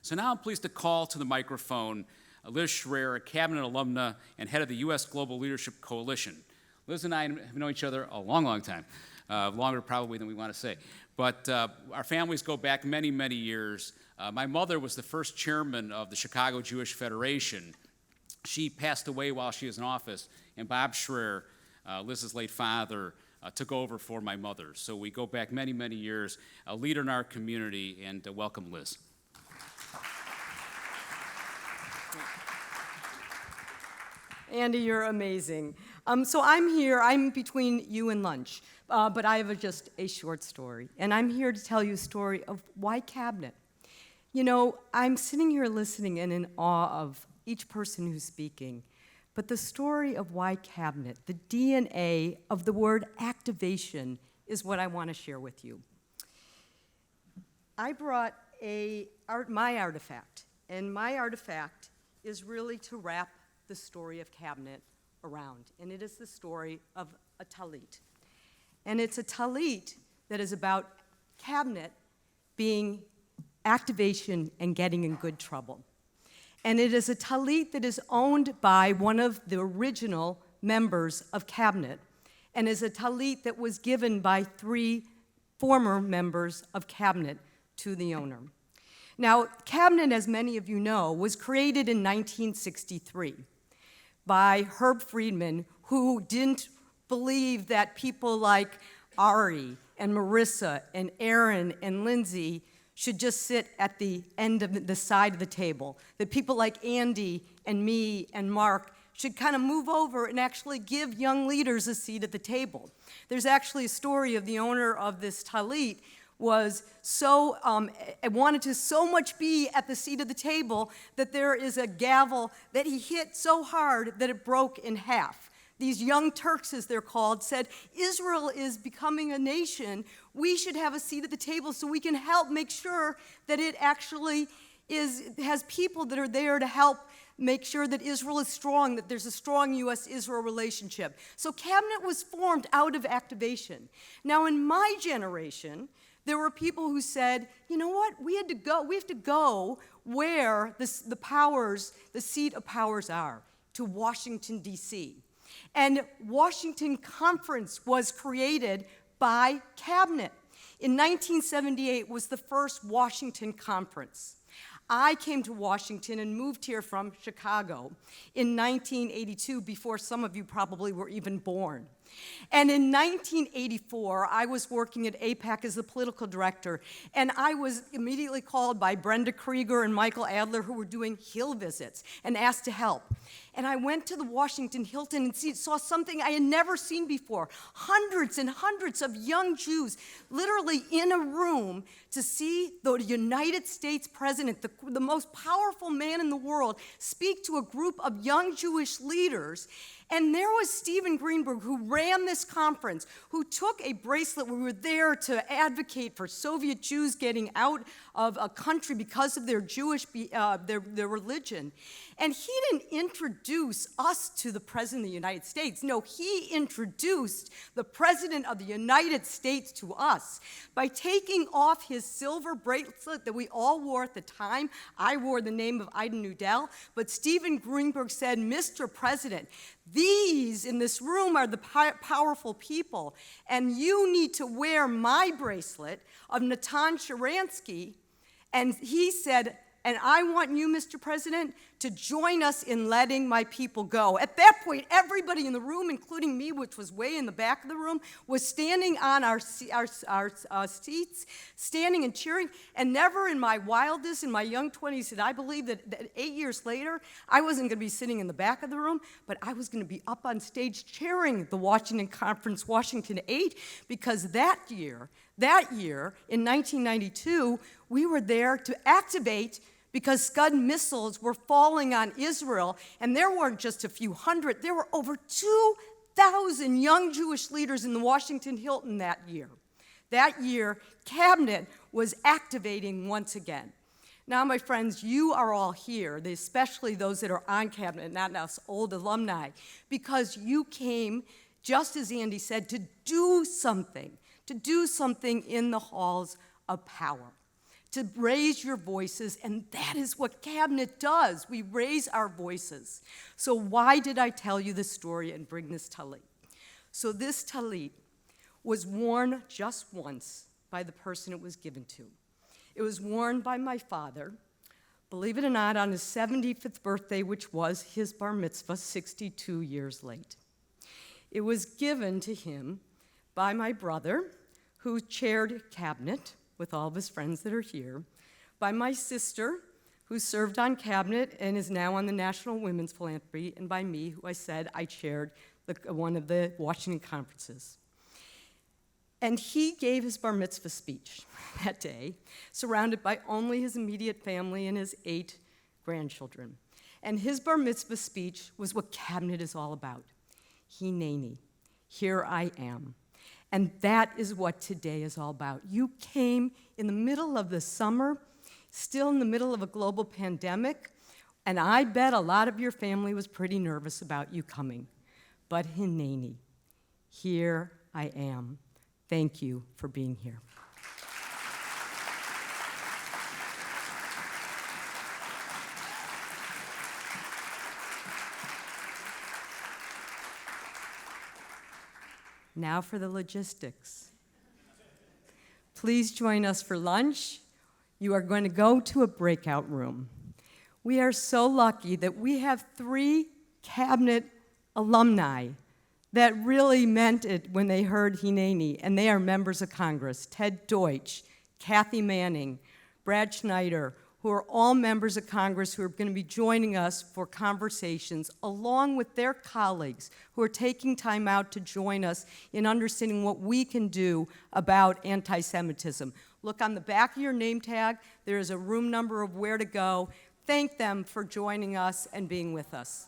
So now I'm pleased to call to the microphone Liz Schrayer, a cabinet alumna and head of the U.S. Global Leadership Coalition. Liz and I have known each other a long, long time, longer probably than we want to say. But our families go back many, many years. My mother was the first chairman of the Chicago Jewish Federation. She passed away while she was in office, and Bob Schrayer, Liz's late father, took over for my mother. So we go back many, many years, a leader in our community, and welcome, Liz. Andy, you're amazing. So I'm here, I'm between you and lunch, but I have just a short story. And I'm here to tell you a story of why cabinet. You know, I'm sitting here listening and in awe of each person who's speaking, but the story of why cabinet, the DNA of the word activation, is what I want to share with you. I brought my artifact, and my artifact is really to wrap the story of cabinet around, and it is the story of a talit. And it's a talit that is about cabinet being activation and getting in good trouble. And it is a talit that is owned by one of the original members of cabinet, and is a talit that was given by 3 former members of cabinet to the owner. Now, cabinet, as many of you know, was created in 1963. By Herb Friedman, who didn't believe that people like Ari and Marissa and Aaron and Lindsay should just sit at the end of the side of the table, that people like Andy and me and Mark should kind of move over and actually give young leaders a seat at the table. There's actually a story of the owner of this talit was wanted to so much be at the seat of the table that there is a gavel that he hit so hard that it broke in half. These young Turks, as they're called, said, Israel is becoming a nation. We should have a seat at the table so we can help make sure that it actually has people that are there to help make sure that Israel is strong, that there's a strong U.S.-Israel relationship. So cabinet was formed out of activation. Now, in my generation, there were people who said, you know what, we have to go where the seat of powers are, to Washington, D.C. And Washington Conference was created by cabinet. In 1978 was the first Washington Conference. I came to Washington and moved here from Chicago in 1982, before some of you probably were even born. And in 1984, I was working at AIPAC as the political director, and I was immediately called by Brenda Krieger and Michael Adler, who were doing Hill visits, and asked to help. And I went to the Washington Hilton and saw something I had never seen before. Hundreds and hundreds of young Jews literally in a room to see the United States president, the most powerful man in the world, speak to a group of young Jewish leaders. And there was Stephen Greenberg, who ran this conference, who took a bracelet. We were there to advocate for Soviet Jews getting out of a country because of their Jewish, their religion. And he didn't introduce us to the President of the United States. No, he introduced the President of the United States to us by taking off his silver bracelet that we all wore at the time. I wore the name of Ida Nudell, but Stephen Greenberg said, Mr. President, these in this room are the powerful people, and you need to wear my bracelet of Natan Sharansky. And he said, and I want you, Mr. President, to join us in letting my people go. At that point, everybody in the room, including me, which was way in the back of the room, was standing on our seats, standing and cheering. And never in my wildest, in my young 20s, did I believe that 8 years later, I wasn't going to be sitting in the back of the room, but I was going to be up on stage chairing the Washington Conference, Washington 8, because that year, in 1992, we were there to activate because Scud missiles were falling on Israel, and there weren't just a few hundred, there were over 2,000 young Jewish leaders in the Washington Hilton that year. That year, cabinet was activating once again. Now, my friends, you are all here, especially those that are on cabinet, not us old alumni, because you came, just as Andy said, to do something in the halls of power, to raise your voices, and that is what Cabinet does. We raise our voices. So why did I tell you this story and bring this tallit? So this tallit was worn just once by the person it was given to. It was worn by my father, believe it or not, on his 75th birthday, which was his bar mitzvah 62 years late. It was given to him by my brother, who chaired Cabinet with all of his friends that are here, by my sister, who served on Cabinet and is now on the National Women's Philanthropy, and by me, who I said I chaired one of the Washington conferences. And he gave his bar mitzvah speech that day, surrounded by only his immediate family and his 8 grandchildren. And his bar mitzvah speech was what Cabinet is all about. Hineni, here I am. And that is what today is all about. You came in the middle of the summer, still in the middle of a global pandemic, and I bet a lot of your family was pretty nervous about you coming. But Hineni, here I am. Thank you for being here. Now for the logistics. Please join us for lunch. You are going to go to a breakout room. We are so lucky that we have 3 Cabinet alumni that really meant it when they heard Hineni, and they are members of Congress. Ted Deutsch, Kathy Manning, Brad Schneider, who are all members of Congress who are going to be joining us for conversations, along with their colleagues who are taking time out to join us in understanding what we can do about anti-Semitism. Look on the back of your name tag. There is a room number of where to go. Thank them for joining us and being with us.